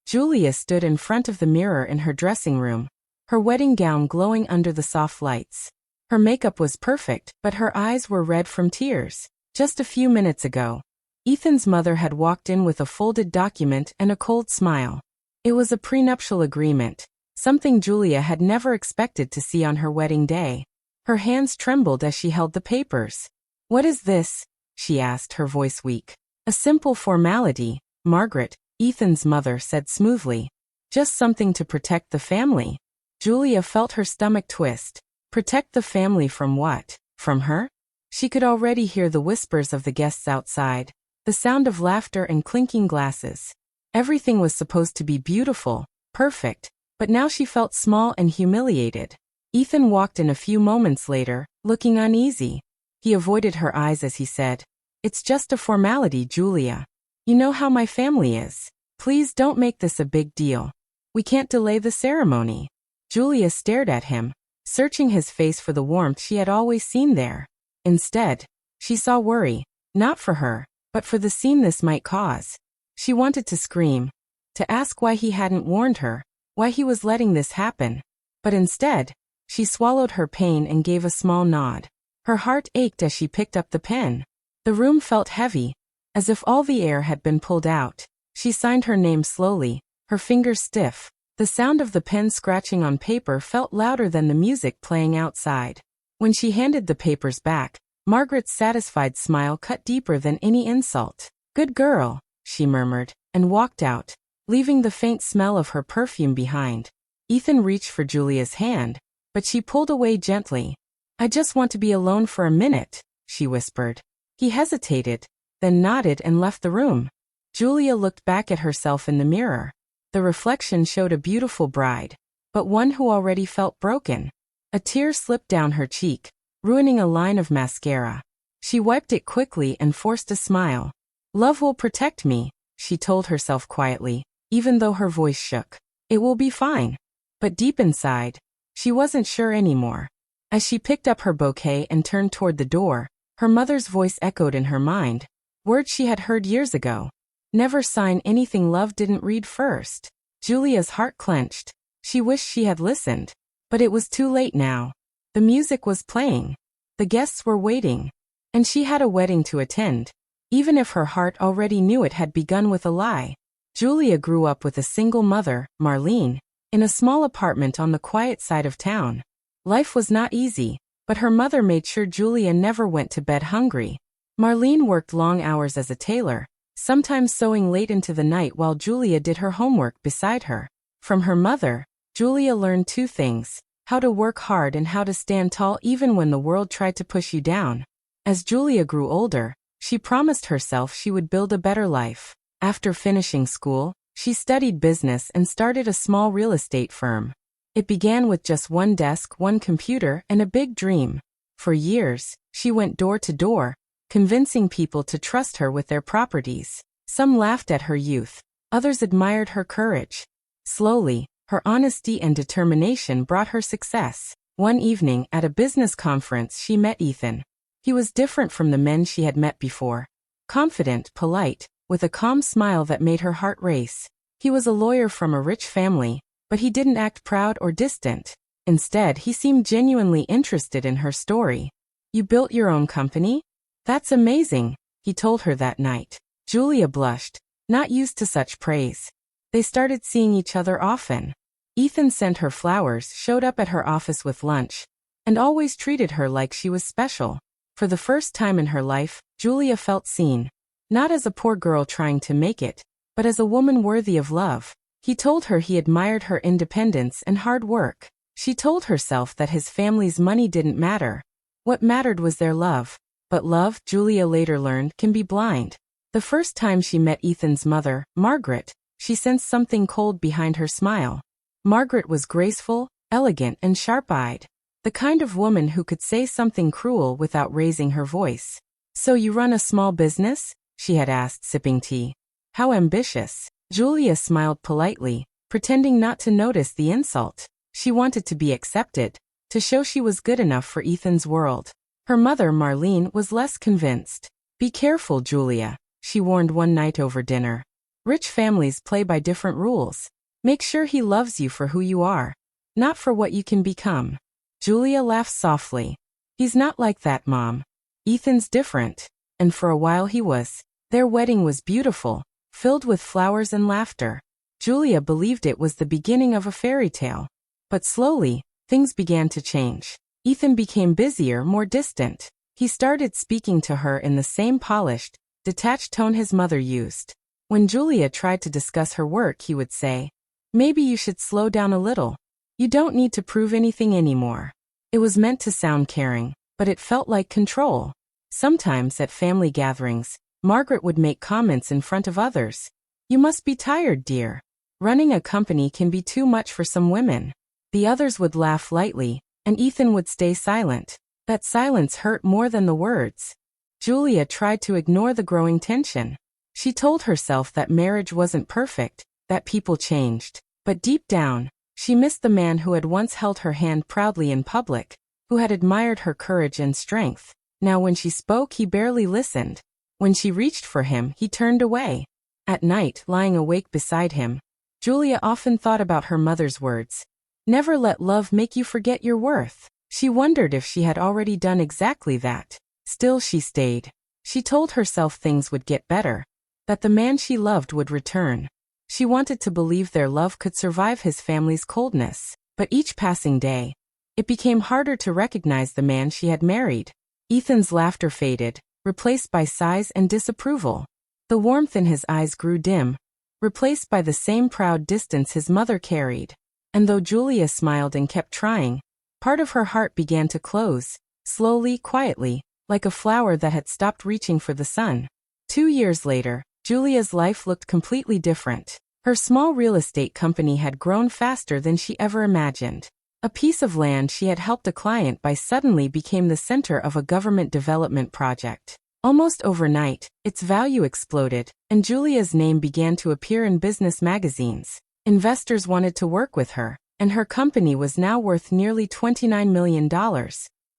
Julia stood in front of the mirror in her dressing room, her wedding gown glowing under the soft lights. Her makeup was perfect, but her eyes were red from tears. Just a few minutes ago, Ethan's mother had walked in with a folded document and a cold smile. It was a prenuptial agreement, something Julia had never expected to see on her wedding day. Her hands trembled as she held the papers. "What is this?" she asked, her voice weak. "A simple formality, Margaret," Ethan's mother said smoothly. "Just something to protect the family." Julia felt her stomach twist. Protect the family from what? From her? She could already hear the whispers of the guests outside, the sound of laughter and clinking glasses. Everything was supposed to be beautiful, perfect, but now she felt small and humiliated. Ethan walked in a few moments later, looking uneasy. He avoided her eyes as he said, "It's just a formality, Julia. You know how my family is. Please don't make this a big deal. We can't delay the ceremony." Julia stared at him, searching his face for the warmth she had always seen there. Instead, she saw worry, not for her, but for the scene this might cause. She wanted to scream, to ask why he hadn't warned her, why he was letting this happen. But instead, she swallowed her pain and gave a small nod. Her heart ached as she picked up the pen. The room felt heavy, as if all the air had been pulled out. She signed her name slowly, her fingers stiff. The sound of the pen scratching on paper felt louder than the music playing outside. When she handed the papers back, Margaret's satisfied smile cut deeper than any insult. "Good girl," she murmured, and walked out, leaving the faint smell of her perfume behind. Ethan reached for Julia's hand, but she pulled away gently. "I just want to be alone for a minute," she whispered. He hesitated, then nodded and left the room. Julia looked back at herself in the mirror. The reflection showed a beautiful bride, but one who already felt broken. A tear slipped down her cheek, ruining a line of mascara. She wiped it quickly and forced a smile. "Love will protect me," she told herself quietly, even though her voice shook. "It will be fine." But deep inside, she wasn't sure anymore. As she picked up her bouquet and turned toward the door, her mother's voice echoed in her mind, words she had heard years ago. "Never sign anything love didn't read first." Julia's heart clenched. She wished she had listened. But it was too late now. The music was playing. The guests were waiting. And she had a wedding to attend. Even if her heart already knew it had begun with a lie. Julia grew up with a single mother, Marlene, in a small apartment on the quiet side of town. Life was not easy, but her mother made sure Julia never went to bed hungry. Marlene worked long hours as a tailor, sometimes sewing late into the night while Julia did her homework beside her. From her mother, Julia learned two things: how to work hard and how to stand tall even when the world tried to push you down. As Julia grew older, she promised herself she would build a better life. After finishing school, she studied business and started a small real estate firm. It began with just one desk, one computer, and a big dream. For years, she went door to door, convincing people to trust her with their properties. Some laughed at her youth. Others admired her courage. Slowly, her honesty and determination brought her success. One evening at a business conference she met Ethan. He was different from the men she had met before. Confident, polite, with a calm smile that made her heart race. He was a lawyer from a rich family, but he didn't act proud or distant. Instead, he seemed genuinely interested in her story. "You built your own company? That's amazing," he told her that night. Julia blushed, not used to such praise. They started seeing each other often. Ethan sent her flowers, showed up at her office with lunch, and always treated her like she was special. For the first time in her life, Julia felt seen. Not as a poor girl trying to make it, but as a woman worthy of love. He told her he admired her independence and hard work. She told herself that his family's money didn't matter. What mattered was their love. But love, Julia later learned, can be blind. The first time she met Ethan's mother, Margaret, she sensed something cold behind her smile. Margaret was graceful, elegant, and sharp-eyed. The kind of woman who could say something cruel without raising her voice. "So you run a small business?" she had asked, sipping tea. "How ambitious." Julia smiled politely, pretending not to notice the insult. She wanted to be accepted, to show she was good enough for Ethan's world. Her mother, Marlene, was less convinced. "Be careful, Julia," she warned one night over dinner. Rich families play by different rules. Make sure he loves you for who you are, not for what you can become. Julia laughs softly. He's not like that, Mom. Ethan's different. And for a while he was. Their wedding was beautiful, filled with flowers and laughter. Julia believed it was the beginning of a fairy tale. But slowly, things began to change. Ethan became busier, more distant. He started speaking to her in the same polished, detached tone his mother used. When Julia tried to discuss her work, he would say, "Maybe you should slow down a little. You don't need to prove anything anymore." It was meant to sound caring, but it felt like control. Sometimes at family gatherings, Margaret would make comments in front of others. "You must be tired, dear. Running a company can be too much for some women." The others would laugh lightly, and Ethan would stay silent. That silence hurt more than the words. Julia tried to ignore the growing tension. She told herself that marriage wasn't perfect, that people changed. But deep down, she missed the man who had once held her hand proudly in public, who had admired her courage and strength. Now when she spoke, he barely listened. When she reached for him, he turned away. At night, lying awake beside him, Julia often thought about her mother's words. "Never let love make you forget your worth." She wondered if she had already done exactly that. Still she stayed. She told herself things would get better, that the man she loved would return. She wanted to believe their love could survive his family's coldness. But each passing day, it became harder to recognize the man she had married. Ethan's laughter faded, replaced by sighs and disapproval. The warmth in his eyes grew dim, replaced by the same proud distance his mother carried. And though Julia smiled and kept trying, part of her heart began to close, slowly, quietly, like a flower that had stopped reaching for the sun. 2 years later, Julia's life looked completely different. Her small real estate company had grown faster than she ever imagined. A piece of land she had helped a client buy suddenly became the center of a government development project. Almost overnight, its value exploded, and Julia's name began to appear in business magazines. Investors wanted to work with her, and her company was now worth nearly $29 million.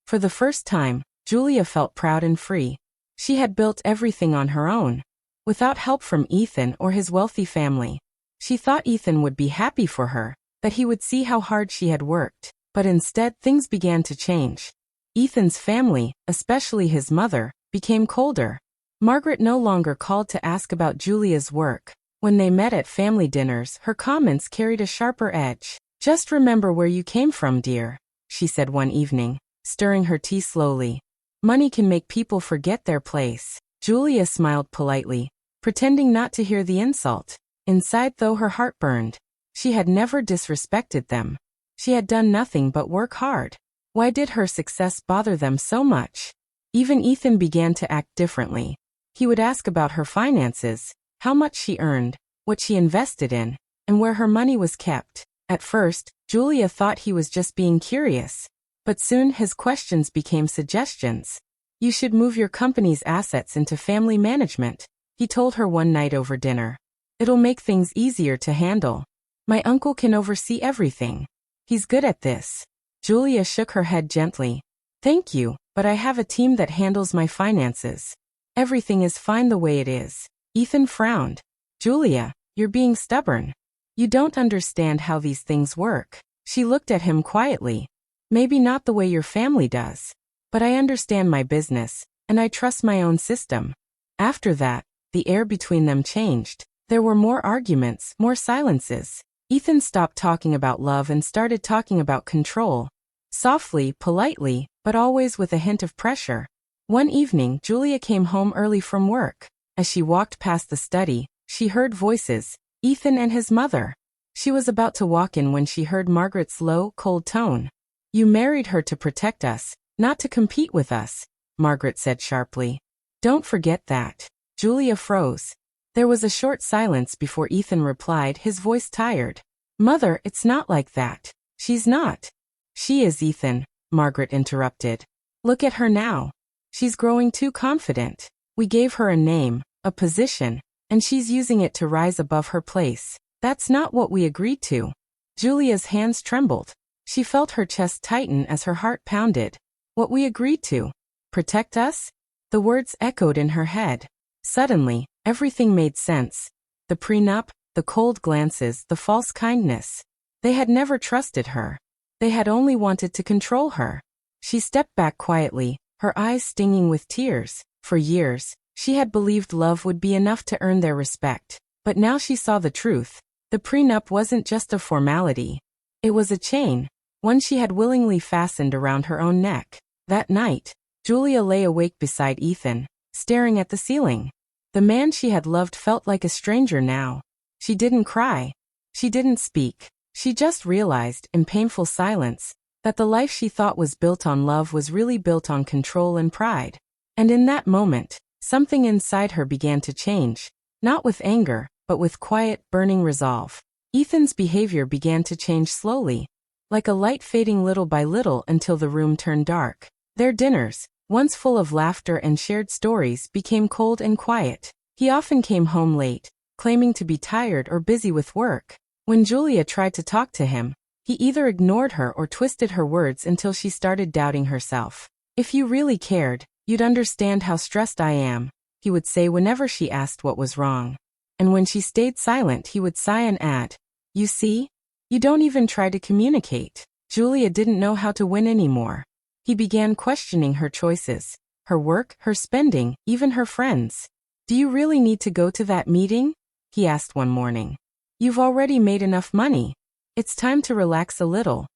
For the first time, Julia felt proud and free. She had built everything on her own, without help from Ethan or his wealthy family. She thought Ethan would be happy for her, that he would see how hard she had worked. But instead, things began to change. Ethan's family, especially his mother, became colder. Margaret no longer called to ask about Julia's work. When they met at family dinners, her comments carried a sharper edge. "Just remember where you came from, dear," she said one evening, stirring her tea slowly. "Money can make people forget their place." Julia smiled politely, pretending not to hear the insult. Inside, though, her heart burned. She had never disrespected them. She had done nothing but work hard. Why did her success bother them so much? Even Ethan began to act differently. He would ask about her finances, how much she earned, what she invested in, and where her money was kept. At first, Julia thought he was just being curious. But soon his questions became suggestions. "You should move your company's assets into family management," he told her one night over dinner. "It'll make things easier to handle. My uncle can oversee everything. He's good at this." Julia shook her head gently. "Thank you, but I have a team that handles my finances. Everything is fine the way it is." Ethan frowned. "Julia, you're being stubborn. You don't understand how these things work." She looked at him quietly. "Maybe not the way your family does, but I understand my business, and I trust my own system." After that, the air between them changed. There were more arguments, more silences. Ethan stopped talking about love and started talking about control. Softly, politely, but always with a hint of pressure. One evening, Julia came home early from work. As she walked past the study, she heard voices, Ethan and his mother. She was about to walk in when she heard Margaret's low, cold tone. "You married her to protect us, not to compete with us," Margaret said sharply. "Don't forget that." Julia froze. There was a short silence before Ethan replied, his voice tired. "Mother, it's not like that." "She's not." "She is, Ethan," Margaret interrupted. "Look at her now. She's growing too confident. We gave her a name, a position, and she's using it to rise above her place. That's not what we agreed to." Julia's hands trembled. She felt her chest tighten as her heart pounded. "What we agreed to? Protect us?" The words echoed in her head. Suddenly, everything made sense. The prenup, the cold glances, the false kindness. They had never trusted her. They had only wanted to control her. She stepped back quietly, her eyes stinging with tears. For years, she had believed love would be enough to earn their respect. But now she saw the truth. The prenup wasn't just a formality. It was a chain, one she had willingly fastened around her own neck. That night, Julia lay awake beside Ethan, staring at the ceiling. The man she had loved felt like a stranger now. She didn't cry. She didn't speak. She just realized, in painful silence, that the life she thought was built on love was really built on control and pride. And in that moment, something inside her began to change. Not with anger, but with quiet, burning resolve. Ethan's behavior began to change slowly, like a light fading little by little until the room turned dark. Their dinners, once full of laughter and shared stories, became cold and quiet. He often came home late, claiming to be tired or busy with work. When Julia tried to talk to him, he either ignored her or twisted her words until she started doubting herself. "If you really cared, you'd understand how stressed I am," he would say whenever she asked what was wrong. And when she stayed silent, he would sigh and add, "You see? You don't even try to communicate." Julia didn't know how to win anymore. He began questioning her choices, her work, her spending, even her friends. "Do you really need to go to that meeting?" he asked one morning. "You've already made enough money. It's time to relax a little."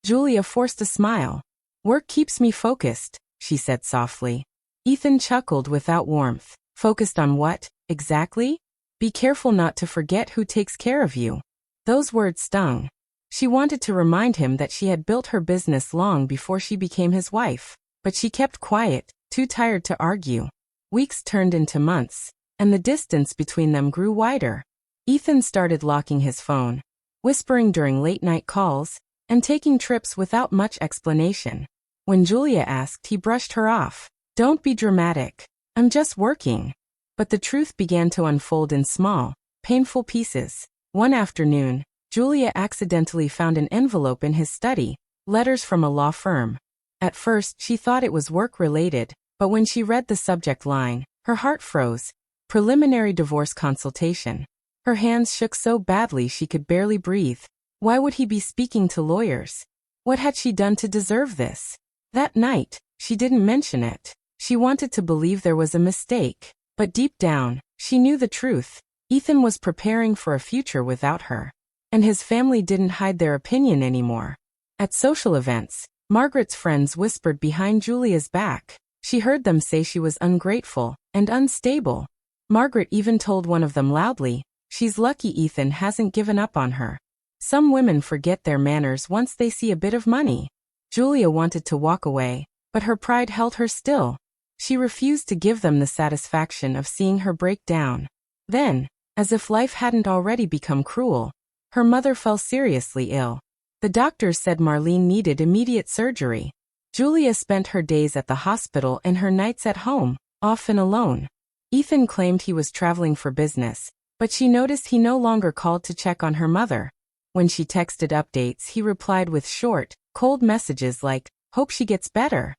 Julia forced a smile. "Work keeps me focused," she said softly. Ethan chuckled without warmth. "Focused on what, exactly?" "Be careful not to forget who takes care of you." Those words stung. She wanted to remind him that she had built her business long before she became his wife. But she kept quiet, too tired to argue. Weeks turned into months, and the distance between them grew wider. Ethan started locking his phone, whispering during late-night calls, and taking trips without much explanation. When Julia asked, he brushed her off. "Don't be dramatic. I'm just working." But the truth began to unfold in small, painful pieces. One afternoon, Julia accidentally found an envelope in his study, letters from a law firm. At first, she thought it was work-related, but when she read the subject line, her heart froze. Preliminary divorce consultation. Her hands shook so badly she could barely breathe. Why would he be speaking to lawyers? What had she done to deserve this? That night, she didn't mention it. She wanted to believe there was a mistake. But deep down, she knew the truth. Ethan was preparing for a future without her. And his family didn't hide their opinion anymore. At social events, Margaret's friends whispered behind Julia's back. She heard them say she was ungrateful and unstable. Margaret even told one of them loudly, "She's lucky Ethan hasn't given up on her." Some women forget their manners once they see a bit of money. Julia wanted to walk away, but her pride held her still. She refused to give them the satisfaction of seeing her break down. Then, as if life hadn't already become cruel, her mother fell seriously ill. The doctors said Marlene needed immediate surgery. Julia spent her days at the hospital and her nights at home, often alone. Ethan claimed he was traveling for business, but she noticed he no longer called to check on her mother. When she texted updates, he replied with short, cold messages like, "Hope she gets better."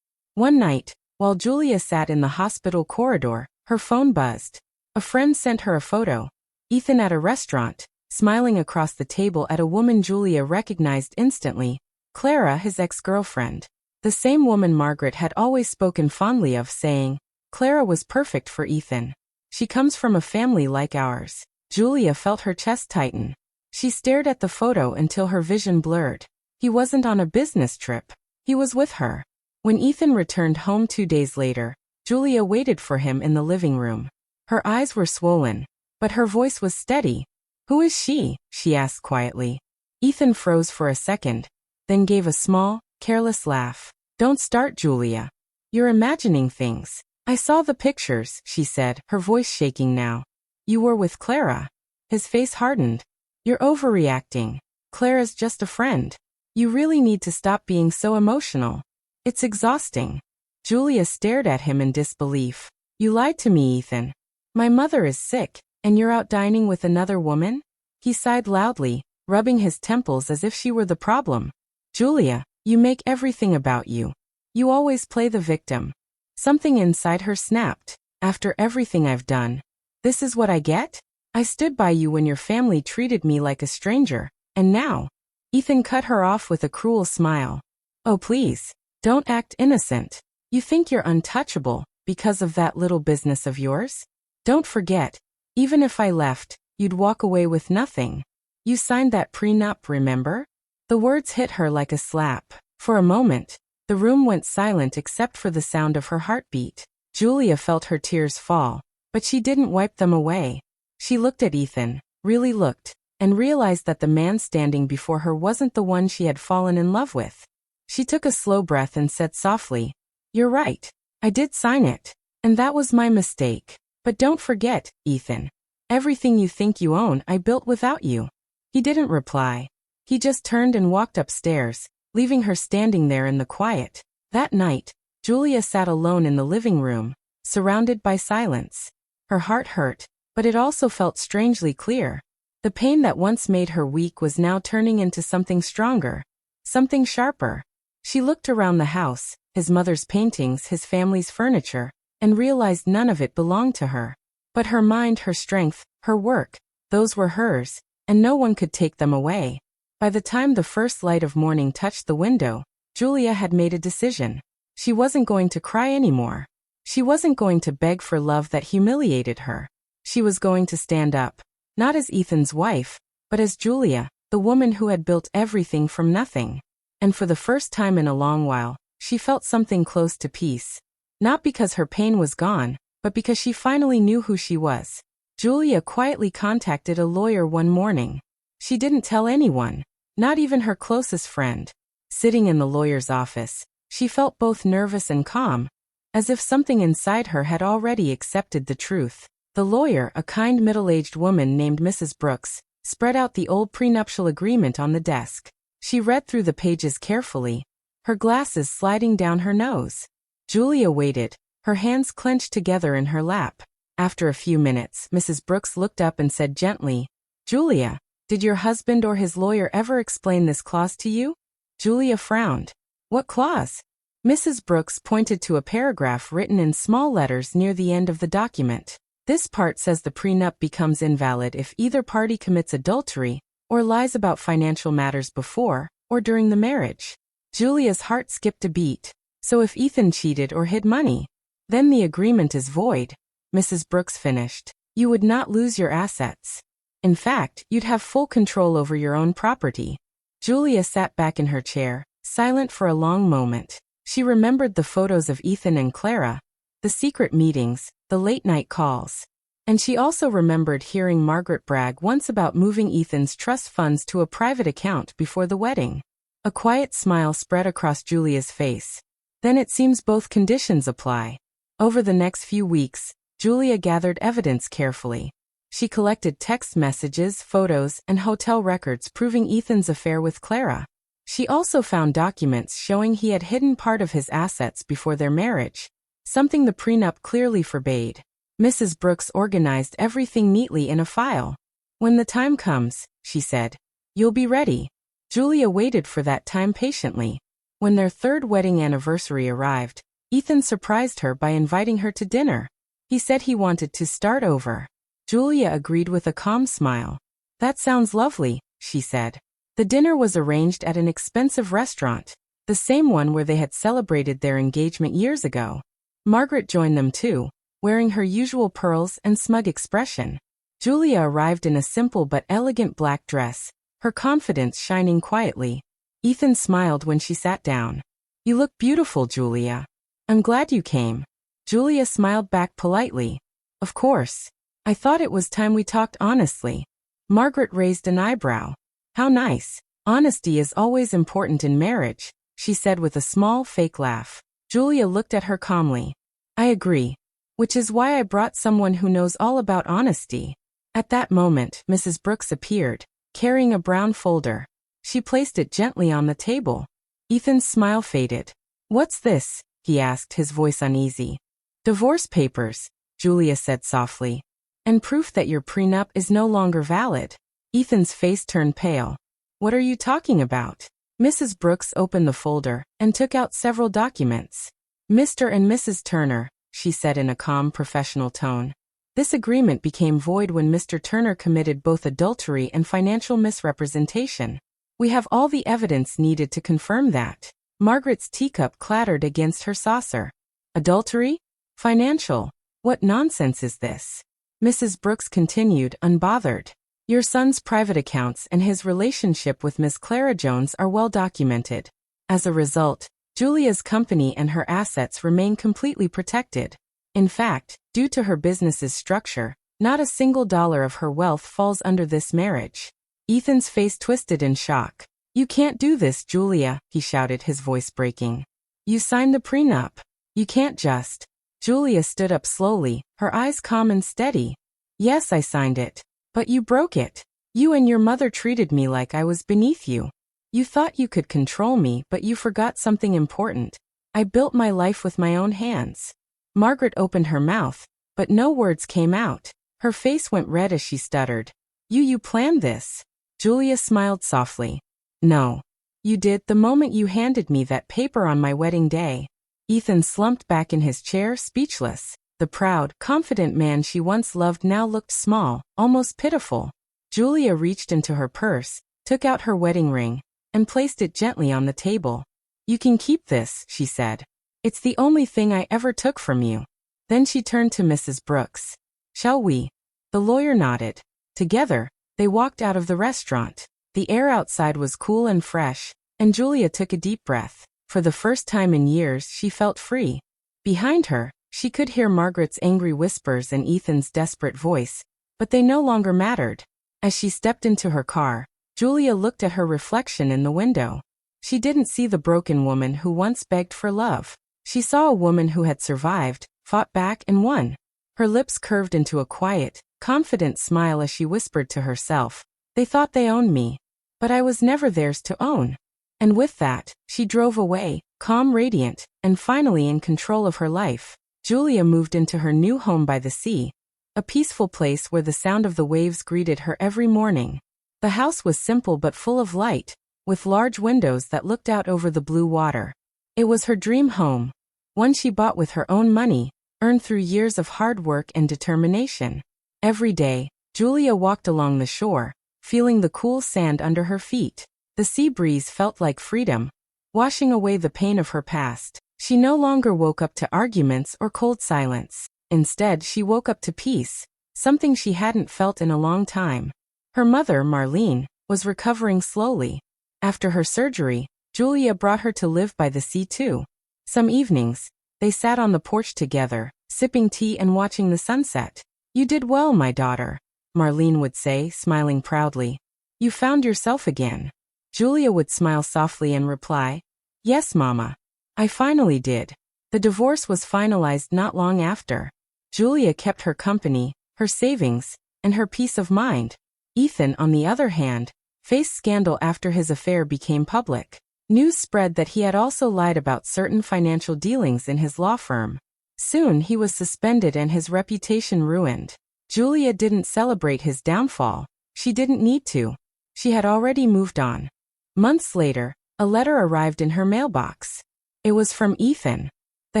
One night, while Julia sat in the hospital corridor, her phone buzzed. A friend sent her a photo. Ethan at a restaurant, smiling across the table at a woman Julia recognized instantly, Clara, his ex-girlfriend. The same woman Margaret had always spoken fondly of, saying, "Clara was perfect for Ethan. She comes from a family like ours." Julia felt her chest tighten. She stared at the photo until her vision blurred. He wasn't on a business trip. He was with her. When Ethan returned home 2 days later, Julia waited for him in the living room. Her eyes were swollen, but her voice was steady. "Who is she?" she asked quietly. Ethan froze for a second, then gave a small, careless laugh. "Don't start, Julia. You're imagining things. I saw the pictures," she said, her voice shaking now. "You were with Clara." His face hardened. "You're overreacting. Clara's just a friend. You really need to stop being so emotional. It's exhausting." Julia stared at him in disbelief. "You lied to me, Ethan. My mother is sick, and you're out dining with another woman?" He sighed loudly, rubbing his temples as if she were the problem. "Julia, you make everything about you. You always play the victim." Something inside her snapped. "After everything I've done, this is what I get?" I stood by you when your family treated me like a stranger, and now?" Ethan cut her off with a cruel smile. "Oh please, don't act innocent. You think you're untouchable because of that little business of yours? Don't forget, even if I left, you'd walk away with nothing. You signed that prenup, remember?" The words hit her like a slap. For a moment, the room went silent except for the sound of her heartbeat. Julia felt her tears fall, but she didn't wipe them away. She looked at Ethan, really looked, and realized that the man standing before her wasn't the one she had fallen in love with. She took a slow breath and said softly, "You're right. I did sign it, and that was my mistake. But don't forget, Ethan, everything you think you own I built without you." He didn't reply. He just turned and walked upstairs, leaving her standing there in the quiet. That night, Julia sat alone in the living room, surrounded by silence. Her heart hurt, but it also felt strangely clear. The pain that once made her weak was now turning into something stronger, something sharper. She looked around the house, his mother's paintings, his family's furniture, and realized none of it belonged to her. But her mind, her strength, her work, those were hers, and no one could take them away. By the time the first light of morning touched the window, Julia had made a decision. She wasn't going to cry anymore. She wasn't going to beg for love that humiliated her. She was going to stand up, not as Ethan's wife, but as Julia, the woman who had built everything from nothing. And for the first time in a long while, she felt something close to peace. Not because her pain was gone, but because she finally knew who she was. Julia quietly contacted a lawyer one morning. She didn't tell anyone, not even her closest friend. Sitting in the lawyer's office, she felt both nervous and calm, as if something inside her had already accepted the truth. The lawyer, a kind middle-aged woman named Mrs. Brooks, spread out the old prenuptial agreement on the desk. She read through the pages carefully, her glasses sliding down her nose. Julia waited, her hands clenched together in her lap. After a few minutes, Mrs. Brooks looked up and said gently, "Julia, did your husband or his lawyer ever explain this clause to you?" Julia frowned. "What clause?" Mrs. Brooks pointed to a paragraph written in small letters near the end of the document. "This part says the prenup becomes invalid if either party commits adultery or lies about financial matters before or during the marriage." Julia's heart skipped a beat. So if Ethan cheated or hid money, then the agreement is void. Mrs. Brooks finished. "You would not lose your assets. In fact, you'd have full control over your own property." Julia sat back in her chair, silent for a long moment. She remembered the photos of Ethan and Clara, the secret meetings, the late-night calls. And she also remembered hearing Margaret brag once about moving Ethan's trust funds to a private account before the wedding. A quiet smile spread across Julia's face. "Then it seems both conditions apply." Over the next few weeks, Julia gathered evidence carefully. She collected text messages, photos, and hotel records proving Ethan's affair with Clara. She also found documents showing he had hidden part of his assets before their marriage, something the prenup clearly forbade. Mrs. Brooks organized everything neatly in a file. "When the time comes," she said, "you'll be ready." Julia waited for that time patiently. When their third wedding anniversary arrived, Ethan surprised her by inviting her to dinner. He said he wanted to start over. Julia agreed with a calm smile. "That sounds lovely," she said. The dinner was arranged at an expensive restaurant, the same one where they had celebrated their engagement years ago. Margaret joined them too, wearing her usual pearls and smug expression. Julia arrived in a simple but elegant black dress, her confidence shining quietly. Ethan smiled when she sat down. "You look beautiful, Julia. I'm glad you came." Julia smiled back politely. "Of course. I thought it was time we talked honestly." Margaret raised an eyebrow. "How nice. Honesty is always important in marriage," she said with a small fake laugh. Julia looked at her calmly. "I agree. Which is why I brought someone who knows all about honesty." At that moment, Mrs. Brooks appeared, carrying a brown folder. She placed it gently on the table. Ethan's smile faded. "What's this?" he asked, his voice uneasy. "Divorce papers," Julia said softly. "And proof that your prenup is no longer valid." Ethan's face turned pale. "What are you talking about?" Mrs. Brooks opened the folder and took out several documents. "Mr. and Mrs. Turner," she said in a calm, professional tone. This agreement became void when Mr. Turner committed both adultery and financial misrepresentation. We have all the evidence needed to confirm that. Margaret's teacup clattered against her saucer. Adultery? Financial? What nonsense is this? Mrs. Brooks continued, unbothered. Your son's private accounts and his relationship with Miss Clara Jones are well documented. As a result, Julia's company and her assets remain completely protected. In fact, due to her business's structure, not a single dollar of her wealth falls under this marriage. Ethan's face twisted in shock. You can't do this, Julia, he shouted, his voice breaking. You signed the prenup. You can't just. Julia stood up slowly, her eyes calm and steady. Yes, I signed it. But you broke it. You and your mother treated me like I was beneath you. You thought you could control me, but you forgot something important. I built my life with my own hands. Margaret opened her mouth, but no words came out. Her face went red as she stuttered. You planned this? Julia smiled softly. No. You did the moment you handed me that paper on my wedding day. Ethan slumped back in his chair, speechless. The proud, confident man she once loved now looked small, almost pitiful. Julia reached into her purse, took out her wedding ring, and placed it gently on the table. You can keep this, she said. It's the only thing I ever took from you. Then she turned to Mrs. Brooks. Shall we? The lawyer nodded. Together, they walked out of the restaurant. The air outside was cool and fresh, and Julia took a deep breath. For the first time in years, she felt free. Behind her, she could hear Margaret's angry whispers and Ethan's desperate voice, but they no longer mattered. As she stepped into her car, Julia looked at her reflection in the window. She didn't see the broken woman who once begged for love. She saw a woman who had survived, fought back, and won. Her lips curved into a quiet, confident smile as she whispered to herself, They thought they owned me, but I was never theirs to own. And with that, she drove away, calm, radiant, and finally in control of her life. Julia moved into her new home by the sea, a peaceful place where the sound of the waves greeted her every morning. The house was simple but full of light, with large windows that looked out over the blue water. It was her dream home, one she bought with her own money, earned through years of hard work and determination. Every day, Julia walked along the shore, feeling the cool sand under her feet. The sea breeze felt like freedom, washing away the pain of her past. She no longer woke up to arguments or cold silence. Instead, she woke up to peace, something she hadn't felt in a long time. Her mother, Marlene, was recovering slowly. After her surgery, Julia brought her to live by the sea too. Some evenings, they sat on the porch together, sipping tea and watching the sunset. You did well, my daughter, Marlene would say, smiling proudly. You found yourself again. Julia would smile softly and reply, Yes, Mama. I finally did. The divorce was finalized not long after. Julia kept her company, her savings, and her peace of mind. Ethan, on the other hand, faced scandal after his affair became public. News spread that he had also lied about certain financial dealings in his law firm. Soon he was suspended and his reputation ruined. Julia didn't celebrate his downfall. She didn't need to. She had already moved on. Months later, a letter arrived in her mailbox. It was from Ethan. The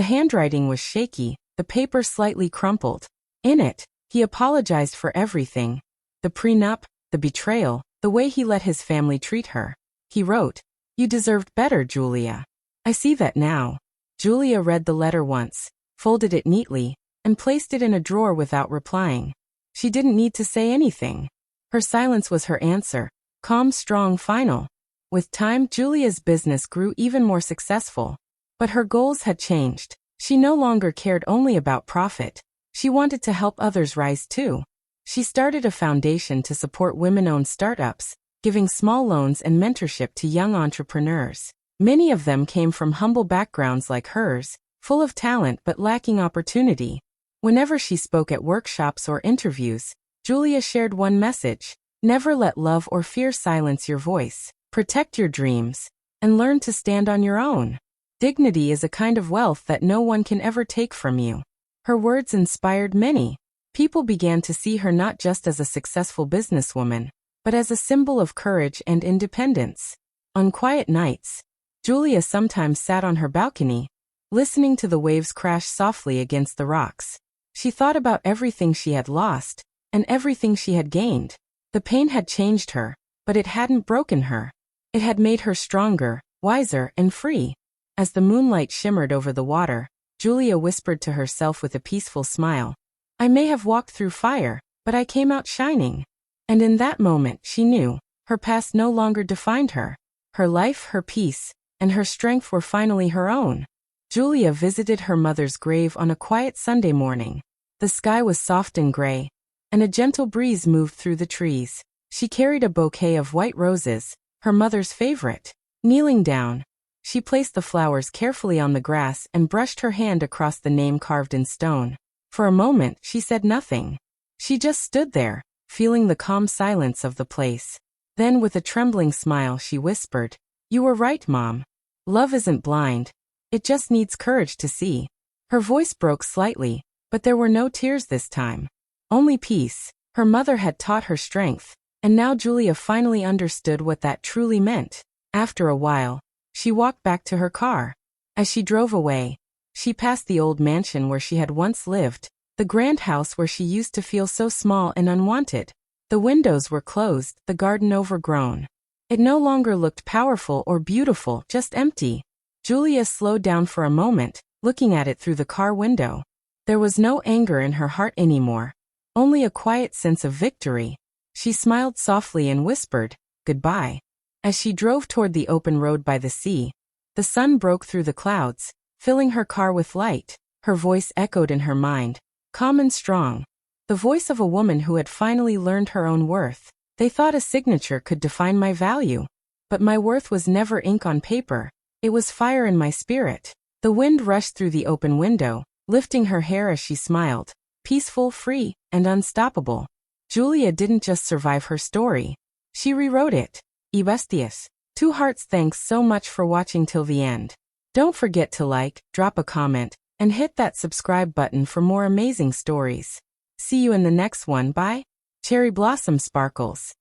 handwriting was shaky, the paper slightly crumpled. In it, he apologized for everything. The prenup, the betrayal, the way he let his family treat her. He wrote, You deserved better, Julia. I see that now. Julia read the letter once, folded it neatly, and placed it in a drawer without replying. She didn't need to say anything. Her silence was her answer, calm, strong, final. With time, Julia's business grew even more successful. But her goals had changed. She no longer cared only about profit. She wanted to help others rise too. She started a foundation to support women-owned startups, giving small loans and mentorship to young entrepreneurs. Many of them came from humble backgrounds like hers, full of talent but lacking opportunity. Whenever she spoke at workshops or interviews, Julia shared one message: never let love or fear silence your voice. Protect your dreams, and learn to stand on your own. Dignity is a kind of wealth that no one can ever take from you. Her words inspired many. People began to see her not just as a successful businesswoman, but as a symbol of courage and independence. On quiet nights, Julia sometimes sat on her balcony, listening to the waves crash softly against the rocks. She thought about everything she had lost, and everything she had gained. The pain had changed her, but it hadn't broken her. It had made her stronger, wiser, and free. As the moonlight shimmered over the water, Julia whispered to herself with a peaceful smile, "I may have walked through fire, but I came out shining." And in that moment she knew, her past no longer defined her. Her life, her peace, and her strength were finally her own. Julia visited her mother's grave on a quiet Sunday morning. The sky was soft and gray, and a gentle breeze moved through the trees. She carried a bouquet of white roses, her mother's favorite. Kneeling down, she placed the flowers carefully on the grass and brushed her hand across the name carved in stone. For a moment, she said nothing. She just stood there, feeling the calm silence of the place. Then with a trembling smile she whispered, "You were right, Mom. Love isn't blind. It just needs courage to see." Her voice broke slightly, but there were no tears this time. Only peace. Her mother had taught her strength, and now Julia finally understood what that truly meant. After a while, she walked back to her car. As she drove away, she passed the old mansion where she had once lived, the grand house where she used to feel so small and unwanted. The windows were closed, the garden overgrown. It no longer looked powerful or beautiful, just empty. Julia slowed down for a moment, looking at it through the car window. There was no anger in her heart anymore, only a quiet sense of victory. She smiled softly and whispered, "Goodbye." As she drove toward the open road by the sea, the sun broke through the clouds, filling her car with light. Her voice echoed in her mind, calm and strong. The voice of a woman who had finally learned her own worth. "They thought a signature could define my value. But my worth was never ink on paper. It was fire in my spirit." The wind rushed through the open window, lifting her hair as she smiled, peaceful, free, and unstoppable. Julia didn't just survive her story. She rewrote it. Besties. Two hearts, thanks so much for watching till the end. Don't forget to like, drop a comment, and hit that subscribe button for more amazing stories. See you in the next one. Bye. Cherry Blossom Sparkles.